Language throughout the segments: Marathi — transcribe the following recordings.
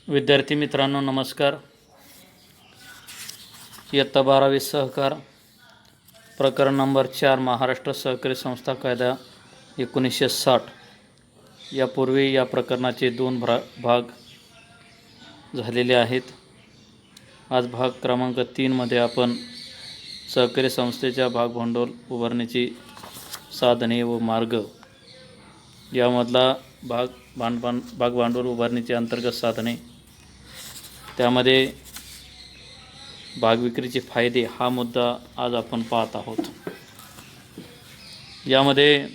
विद्यार्थी मित्रांनो नमस्कार. इयत्ता 12वी सहकार प्रकरण नंबर 4 महाराष्ट्र सहकारी संस्था कायदा 1960 यापूर्वी या प्रकरणाचे 2 भाग झालेले आहेत. आज भाग क्रमांक 3 मध्ये आपण सहकारी संस्थेच्या भागभांडवल उभारण्याची साधने व मार्ग यामधला भागभांडवल उभारणीची अंतर्गत साधने, त्यामध्ये भागविक्रीचे फायदे हा मुद्दा आज आपण पाहत आहोत. यामध्ये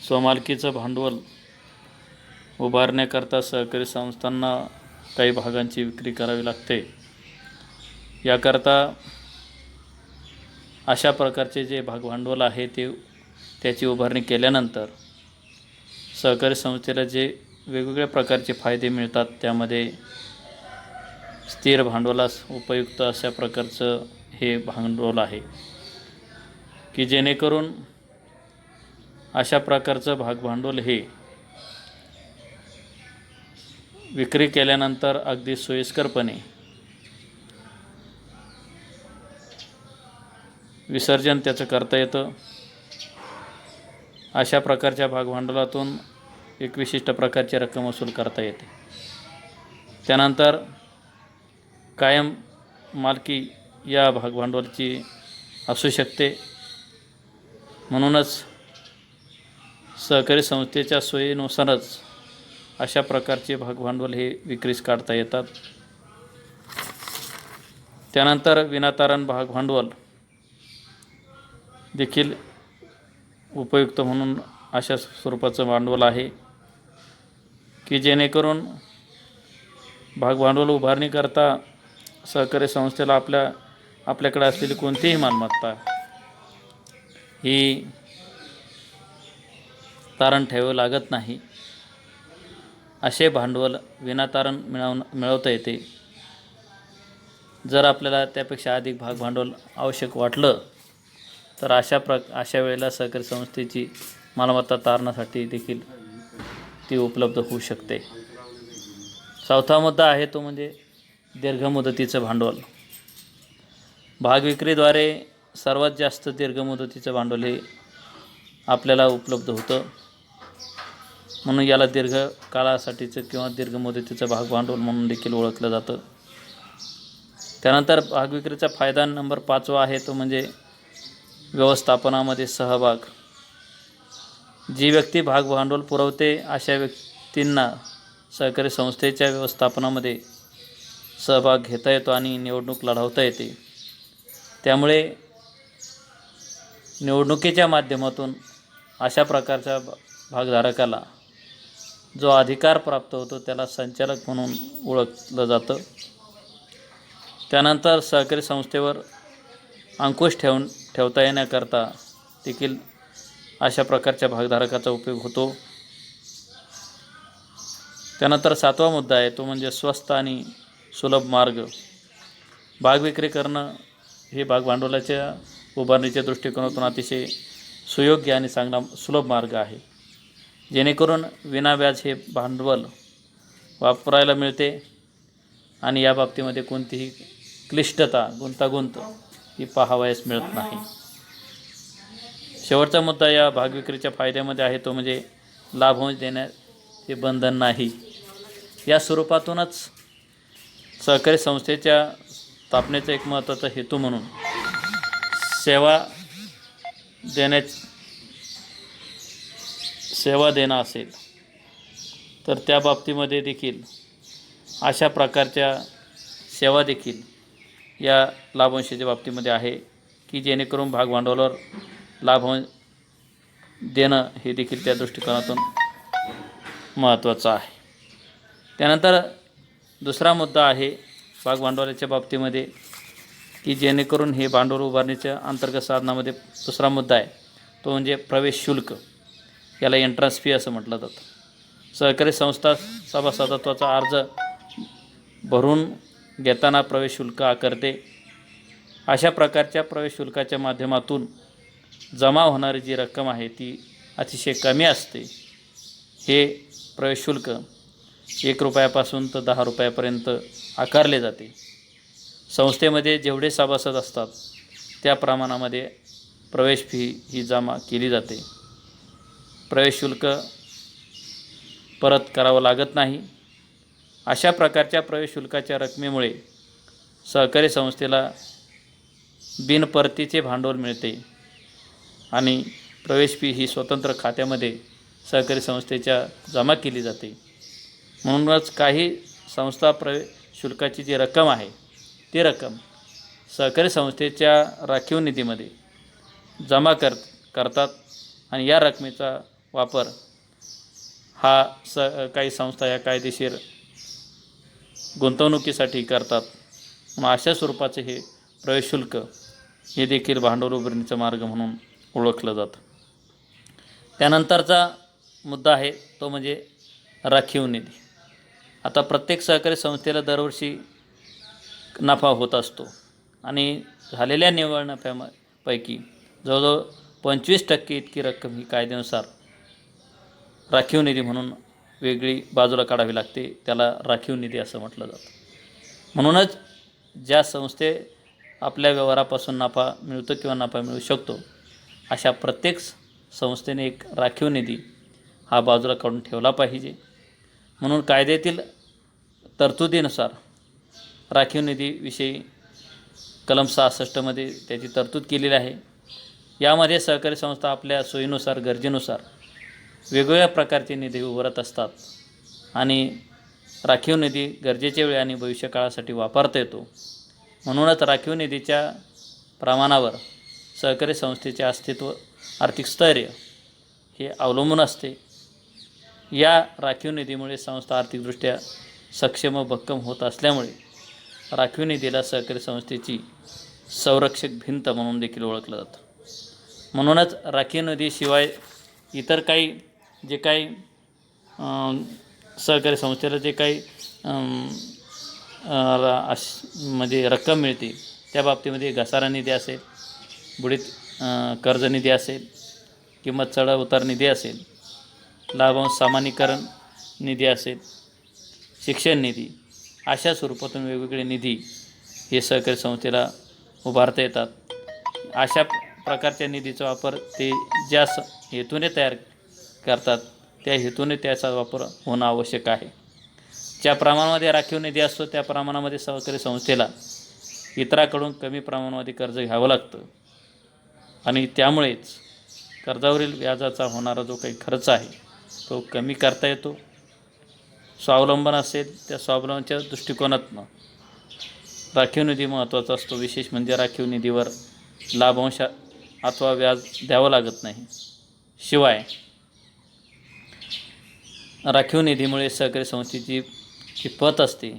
स्वमालकीचं भांडवल उभारण्याकरता सहकारी संस्थांना काही भागांची विक्री करावी लागते. याकरता अशा प्रकारचे जे भागभांडवल आहे त्याची उभारणी केल्यानंतर सहकारी संस्थेला जे वेगवेगळ्या प्रकारचे फायदे मिळतात, त्यामध्ये स्थिर भांडवलास उपयुक्त अशा प्रकारचं हे भांडवल आहे की जेणेकरून अशा प्रकारचं भागभांडवल हे विक्री केल्यानंतर अगदी सोयीस्करपणे विसर्जन त्याचं करता येतं. अशा प्रकारच्या भागभांडवलातून एक विशिष्ट प्रकारची रक्कम वसूल करता येते. त्यानंतर कायम मालकी या भागभांडवलाची असू शकते. म्हणूनच सहकारी संस्थेच्या सोयीनुसारच अशा प्रकारचे भागभांडवल हे विक्रीस काढता येतात. त्यानंतर विनातारण भागभांडवल देखील उपयुक्त म्हणून अशा स्वरूपाचं भांडवल आहे की जेणेकरून भागभांडवल उभारणीकरता सहकारी संस्थेला आपल्याकडे असलेली कोणतीही मालमत्ता ही तारण ठेवावं लागत नाही. असे भांडवल विनातारण मिळवता येते. जर आपल्याला त्यापेक्षा अधिक भागभांडवल आवश्यक वाटलं तर अशा वेळेला सहकारी संस्थेची मालमत्ता तारणासाठी देखील ती उपलब्ध होऊ शकते. चौथा मुद्दा आहे तो म्हणजे दीर्घ मुदतीचं भांडवल. भागविक्रीद्वारे सर्वात जास्त दीर्घ मुदतीचं भांडवल हे आपल्याला उपलब्ध होतं. म्हणून याला दीर्घ काळासाठीचं किंवा दीर्घ मुदतीचं भागभांडवल म्हणून देखील ओळखलं जातं. त्यानंतर भागविक्रीचा फायदा नंबर 5 आहे तो म्हणजे व्यवस्थापनामध्ये सहभाग. जी व्यक्ती भागभांडवल पुरवते अशा व्यक्तींना सहकारी संस्थेच्या व्यवस्थापनामध्ये सहभाग घेता येतो आणि निवडणूक लढवता येते. त्यामुळे निवडणुकीच्या माध्यमातून अशा प्रकारच्या भागधारकाला जो अधिकार प्राप्त होतो त्याला संचालक म्हणून ओळखलं जातं. त्यानंतर सहकारी संस्थेवर अंकुश ठेवता येण्याकरता देखील अशा प्रकारच्या भागधारकाचा उपयोग होतो. त्यानंतर 7वा मुद्दा आहे तो म्हणजे स्वस्त आणि सुलभ मार्ग. भागविक्री करणं हे भागभांडवलाच्या उभारणीच्या दृष्टिकोनातून अतिशय सुयोग्य आणि चांगला सुलभ मार्ग आहे. जेणेकरून विनाव्याज हे भांडवल वापरायला मिळते आणि या बाबतीमध्ये कोणतीही क्लिष्टता गुंतागुंत ही पाहावयास मिळत नाही. शेवटचा मुद्दा या भागविक्रीच्या फायद्यामध्ये आहे तो म्हणजे लाभांश देण्याचे बंधन नाही. या स्वरूपातूनच सहकारी संस्थेच्या स्थापनेचा एक महत्त्वाचा हेतू म्हणून सेवा देणं असेल तर त्या बाबतीमध्ये देखील अशा प्रकारच्या सेवा देखील या लाभांशाच्या बाबतीमध्ये आहे की जेणेकरून भागभांडवलावर लाभांश देणं हे देखील त्या दृष्टिकोनातून महत्त्वाचं आहे. त्यानंतर दुसरा मुद्दा आहे भागभांडवलाच्या बाबतीमध्ये की जेणेकरून हे भांडवल उभारणीच्या अंतर्गत साधनामध्ये दुसरा मुद्दा आहे तो म्हणजे प्रवेश शुल्क. याला एंट्रन्स फी असं म्हटलं जातं. सहकारी संस्था सभासदत्वाचा अर्ज भरून घेताना प्रवेश शुल्क आकारते. अशा प्रकारच्या प्रवेश शुल्काच्या माध्यमातून जमा होणारी जी रक्कम आहे ती अतिशय कमी असते. हे प्रवेश शुल्क 1 रुपयापासून तर 10 रुपयापर्यंत आकारले जाते. संस्थेमध्ये जेवढे सभासद असतात त्या प्रमाणामध्ये प्रवेश फी ही जमा केली जाते. प्रवेश शुल्क परत करावं लागत नाही. अशा प्रकारच्या प्रवेश शुल्काच्या रकमेमुळे सहकारी संस्थेला बिनपरतीचे भांडवल मिळते आणि प्रवेश फी ही स्वतंत्र खात्यामध्ये सहकारी संस्थेच्या जमा केली जाते. म्हणूनच काही संस्था प्रवेश शुल्काची जी रक्कम आहे ती रक्कम सहकारी संस्थेच्या राखीव निधीमध्ये जमा करतात आणि या रकमेचा वापर हा काही संस्था या कायदेशीर गुंतवणुकीसाठी करतात. मग अशा स्वरूपाचे हे प्रवेश शुल्क हे देखील भांडवल उभारणीचा मार्ग म्हणून ओळखलं जातं. त्यानंतरचा मुद्दा आहे तो म्हणजे राखीव निधी. आता प्रत्येक सहकारी संस्थेला दरवर्षी नफा होत असतो आणि झालेल्या निव्वळ नफ्यापैकी जवळजवळ 25% इतकी रक्कम ही कायद्यानुसार राखीव निधी म्हणून वेगळी बाजूला काढावी लागते. त्याला राखीव निधी असं म्हटलं जातं. म्हणूनच ज्या संस्थे आपल्या व्यवहारापासून नफा मिळतो किंवा नफा मिळू शकतो अशा प्रत्येक संस्थेने एक राखीव निधी हा बाजूला काढून ठेवला पाहिजे. म्हणून कायद्यातील तरतुदीनुसार राखीव निधीविषयी कलम 66 त्याची तरतूद केलेली आहे. यामध्ये सहकारी संस्था आपल्या सोयीनुसार गरजेनुसार वेगवेगळ्या प्रकारचे निधी उभारत असतात आणि राखीव निधी गरजेच्या वेळी आणि भविष्यकाळासाठी वापरता येतो. म्हणूनच राखीव निधीच्या प्रमाणावर सहकारी संस्थेचे अस्तित्व आर्थिक स्थैर्य हे अवलंबून असते. या राखीव निधीमुळे संस्था आर्थिकदृष्ट्या सक्षम व भक्कम होत असल्यामुळे राखीव निधीला सहकारी संस्थेची संरक्षक भिंत म्हणून देखील ओळखलं जातं. म्हणूनच राखीव निधीशिवाय इतर काही जे काही सहकारी संस्थेला जे काही म्हणजे रक्कम मिळते त्या बाबतीमध्ये घसारा निधी असेल, बुडीत कर्ज निधी असेल, किंमत चढ उतार निधी असेल, लाभांश सामान्यीकरण निधी असेल, शिक्षण निधी, अशा स्वरूपातून वेगवेगळे निधी हे सहकारी संस्थेला उभारता येतात. अशा प्रकारच्या निधीचा वापर ते ज्या हेतूने तयार करतात त्या हेतूने त्याचा वापर होणं आवश्यक आहे. ज्या प्रमाणामध्ये राखीव निधी असतो त्या प्रमाणामध्ये सहकारी संस्थेला इतरांकडून कमी प्रमाणामध्ये कर्ज घ्यावं लागतं आणि त्यामुळेच कर्जावरील व्याजाचा होणारा जो काही खर्च आहे तो कमी करता येतो. स्वावलंबन असेल त्या स्वावलंबनाच्या दृष्टिकोनातून राखीव निधी महत्त्वाचा असतो. विशेष म्हणजे राखीव निधीवर लाभांश अथवा व्याज द्यावं लागत नाही. शिवाय राखीव निधीमुळे सहकारी संस्थेची जी पत असते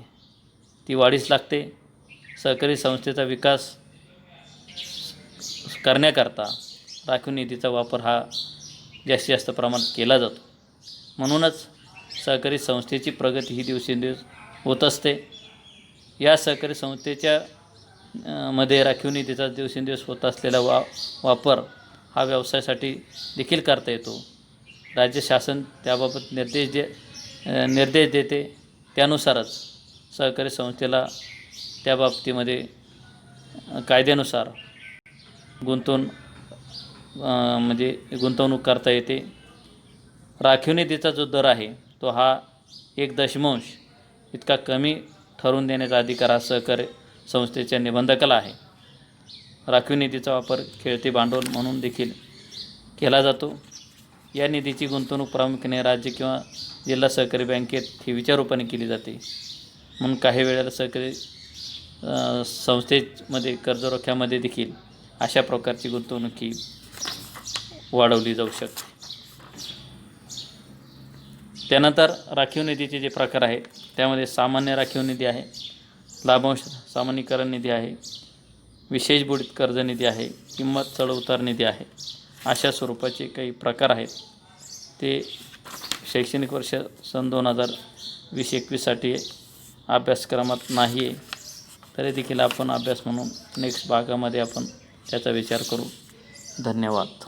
ती वाढीस लागते. सहकारी संस्थेचा विकास करण्याकरता राखीव निधीचा वापर हा जास्तीत जास्त प्रमाणात केला जातो. म्हणूनच सहकारी संस्थेची प्रगती ही दिवसेंदिवस होत असते. या सहकारी संस्थेच्या मध्ये राखीव निधीचा दिवसेंदिवस होत असलेला वापर हा व्यवसायासाठी देखील करता येतो. राज्य शासन त्याबाबत निर्देश देते. त्यानुसारच सहकारी संस्थेला त्या बाबतीमध्ये कायद्यानुसार गुंतवणूक करता येते. राखीव निधीचा जो दर आहे तो हा 1.0 इतका कमी ठरवून देण्याचा अधिकार हा सहकारी संस्थेच्या निबंधकाला आहे. राखीव निधीचा वापर खेळते भांडवल म्हणून देखील केला जातो. या निधीची गुंतवणूक प्रामुख्याने राज्य किंवा जिल्हा सहकारी बँकेत ठेवीच्या रूपाने केली जाते. म्हणून काही वेळेला सहकारी संस्थेमध्ये कर्जरोख्यामध्ये देखील अशा प्रकारची गुंतवणूक ही वाढवली जाऊ शकते. त्यानंतर राखीव निधीचे जे प्रकार आहेत त्यामध्ये सामान्य राखीव निधी आहे, लाभांश सामान्यीकरण निधी आहे, विशेष बुडीत कर्ज निधी आहे, किंमत चढ उतार निधी आहे. अशा स्वरूपाचे काही प्रकार आहेत. ते शैक्षणिक वर्ष सन 2020-21साठी अभ्यासक्रमात नाही आहे, तरी देखील आपण अभ्यास म्हणून नेक्स्ट भागामध्ये आपण त्याचा विचार करू. धन्यवाद.